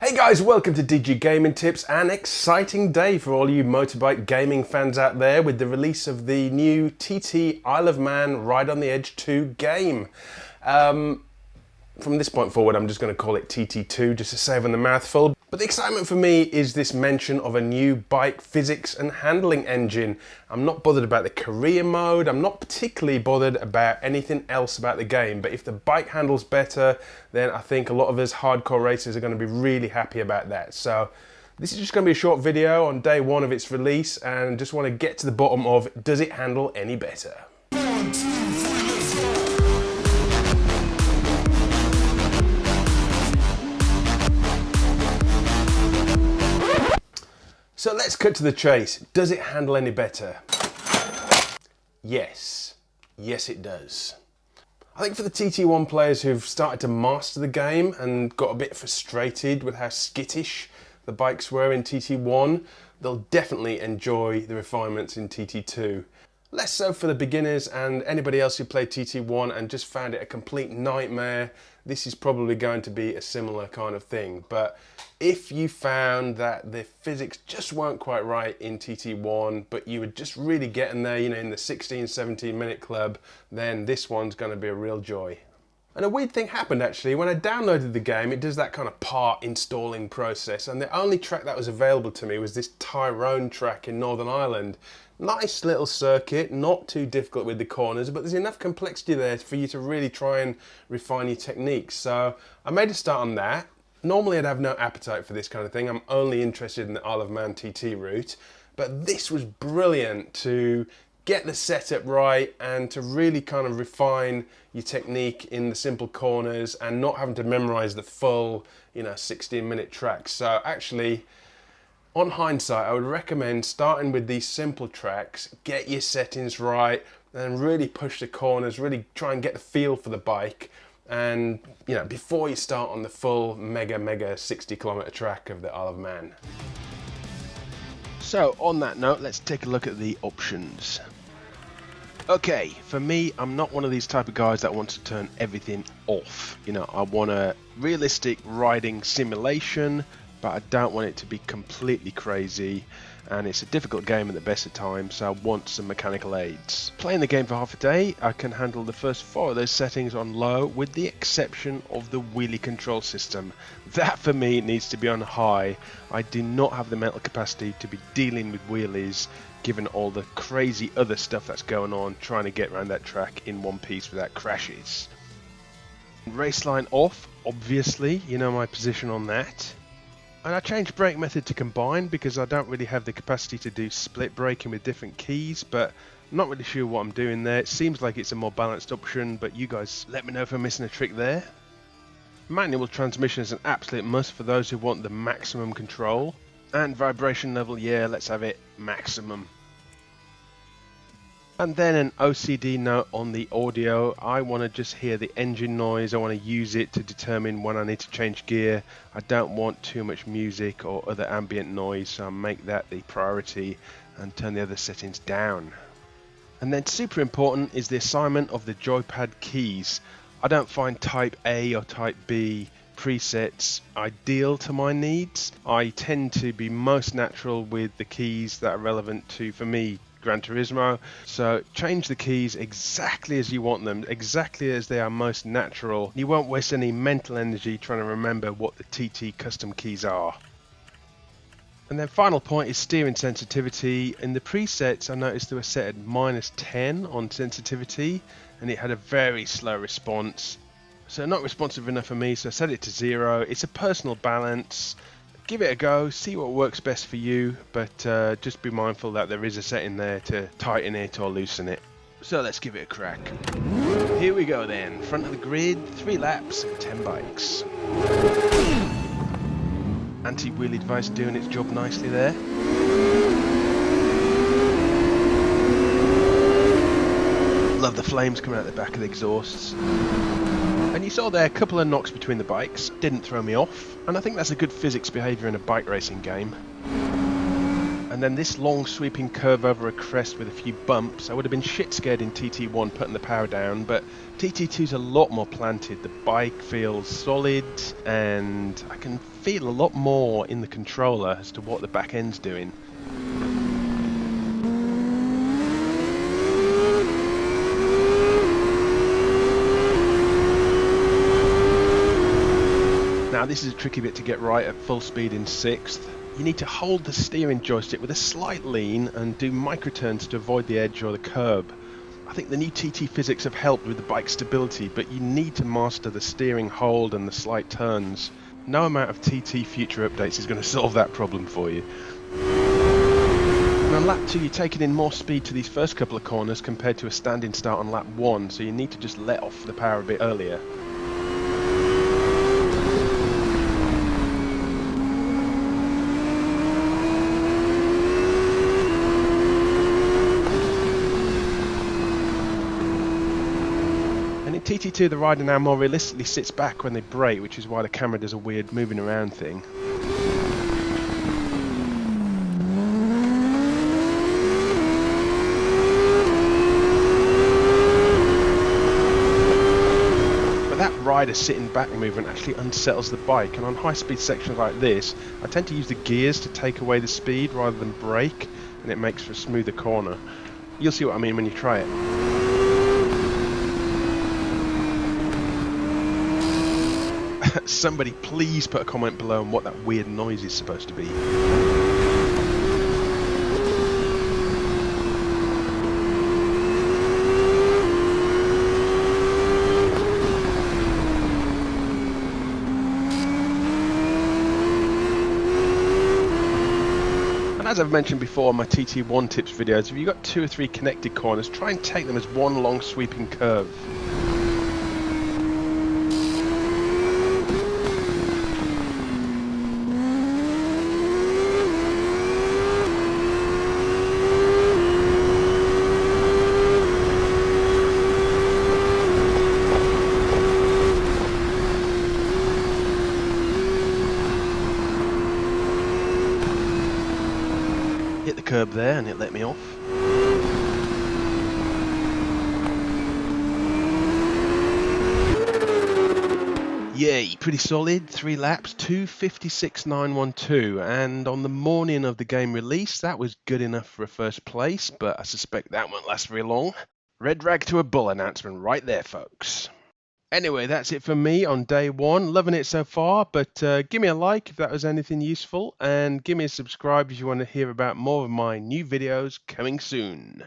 Hey guys, welcome to DG Gaming Tips. An exciting day for all you motorbike gaming fans out there with the release of the new TT Isle of Man Ride on the Edge 2 game. From this point forward, I'm just going to call it TT2 just to save on the mouthful. But the excitement for me is this mention of a new bike physics and handling engine. I'm not bothered about the career mode. I'm not particularly bothered about anything else about the game. But if the bike handles better, then I think a lot of us hardcore racers are going to be really happy about that. So this is just going to be a short video on day one of its release, and just want to get to the bottom of, does it handle any better? So let's cut to the chase. Does it handle any better? Yes. Yes, it does. I think for the TT1 players who've started to master the game and got a bit frustrated with how skittish the bikes were in TT1, they'll definitely enjoy the refinements in TT2. Less so for the beginners and anybody else who played TT1 and just found it a complete nightmare. This is probably going to be a similar kind of thing. But if you found that the physics just weren't quite right in TT1, but you were just really getting there, you know, in the 16, 17 minute club, then this one's going to be a real joy. And a weird thing happened actually. When I downloaded the game, it does that kind of part installing process, and the only track that was available to me was this Tyrone track in Northern Ireland. Nice little circuit, not too difficult with the corners, but there's enough complexity there for you to really try and refine your techniques. So I made a start on that. Normally I'd have no appetite for this kind of thing. I'm only interested in the Isle of Man TT route, but this was brilliant to get the setup right and to really kind of refine your technique in the simple corners and not having to memorize the full, 16-minute tracks. So actually, on hindsight, I would recommend starting with these simple tracks, get your settings right, and really push the corners, really try and get the feel for the bike. And, before you start on the full mega 60-kilometer track of the Isle of Man. So on that note, let's take a look at the options. Okay, for me, I'm not one of these type of guys that wants to turn everything off. I want a realistic riding simulation, but I don't want it to be completely crazy, and it's a difficult game at the best of times, so I want some mechanical aids. Playing the game for half a day, I can handle the first 4 of those settings on low, with the exception of the wheelie control system. That for me needs to be on high. I do not have the mental capacity to be dealing with wheelies, given all the crazy other stuff that's going on trying to get around that track in one piece without crashes. Race line off, obviously, you know my position on that. And I changed brake method to combine because I don't really have the capacity to do split braking with different keys, but I'm not really sure what I'm doing there. It seems like it's a more balanced option, but you guys let me know if I'm missing a trick there. Manual transmission is an absolute must for those who want the maximum control. And vibration level, yeah, let's have it maximum. And then an OCD note on the audio. I want to just hear the engine noise. I want to use it to determine when I need to change gear. I don't want too much music or other ambient noise, so I'll make that the priority and turn the other settings down. And then super important is the assignment of the Joypad keys. I don't find type A or type B presets ideal to my needs. I tend to be most natural with the keys that are relevant to, for me, Gran Turismo. So change the keys exactly as you want them, exactly as they are most natural. You won't waste any mental energy trying to remember what the TT custom keys are. And then final point is steering sensitivity. In the presets I noticed they were set at -10 on sensitivity, and it had a very slow response. So not responsive enough for me, so I set it to 0. It's a personal balance. Give it a go, see what works best for you, but just be mindful that there is a setting there to tighten it or loosen it. So let's give it a crack. Here we go then, front of the grid, 3 laps, 10 bikes. Anti-wheelie device doing its job nicely there. Love the flames coming out the back of the exhausts. And you saw there a couple of knocks between the bikes, didn't throw me off, and I think that's a good physics behaviour in a bike racing game. And then this long sweeping curve over a crest with a few bumps. I would have been shit scared in TT1 putting the power down, but TT2's a lot more planted. The bike feels solid, and I can feel a lot more in the controller as to what the back end's doing. Now this is a tricky bit to get right at full speed in 6th. You need to hold the steering joystick with a slight lean and do micro-turns to avoid the edge or the curb. I think the new TT physics have helped with the bike stability, but you need to master the steering hold and the slight turns. No amount of TT future updates is going to solve that problem for you. And on lap 2 you're taking in more speed to these first couple of corners compared to a standing start on lap 1, so you need to just let off the power a bit earlier. TT2 the rider now more realistically sits back when they brake, which is why the camera does a weird moving around thing. But that rider sitting back movement actually unsettles the bike, and on high speed sections like this I tend to use the gears to take away the speed rather than brake, and it makes for a smoother corner. You'll see what I mean when you try it. Somebody please put a comment below on what that weird noise is supposed to be. And as I've mentioned before in my TT1 tips videos, if you've got 2 or 3 connected corners, try and take them as one long sweeping curve. Hit the curb there and it let me off. Yay, pretty solid, 3 laps, 2:56.912, and on the morning of the game release that was good enough for a first place, but I suspect that won't last very long. Red rag to a bull announcement right there, folks. Anyway, that's it for me on day 1. Loving it so far, but give me a like if that was anything useful, and give me a subscribe if you want to hear about more of my new videos coming soon.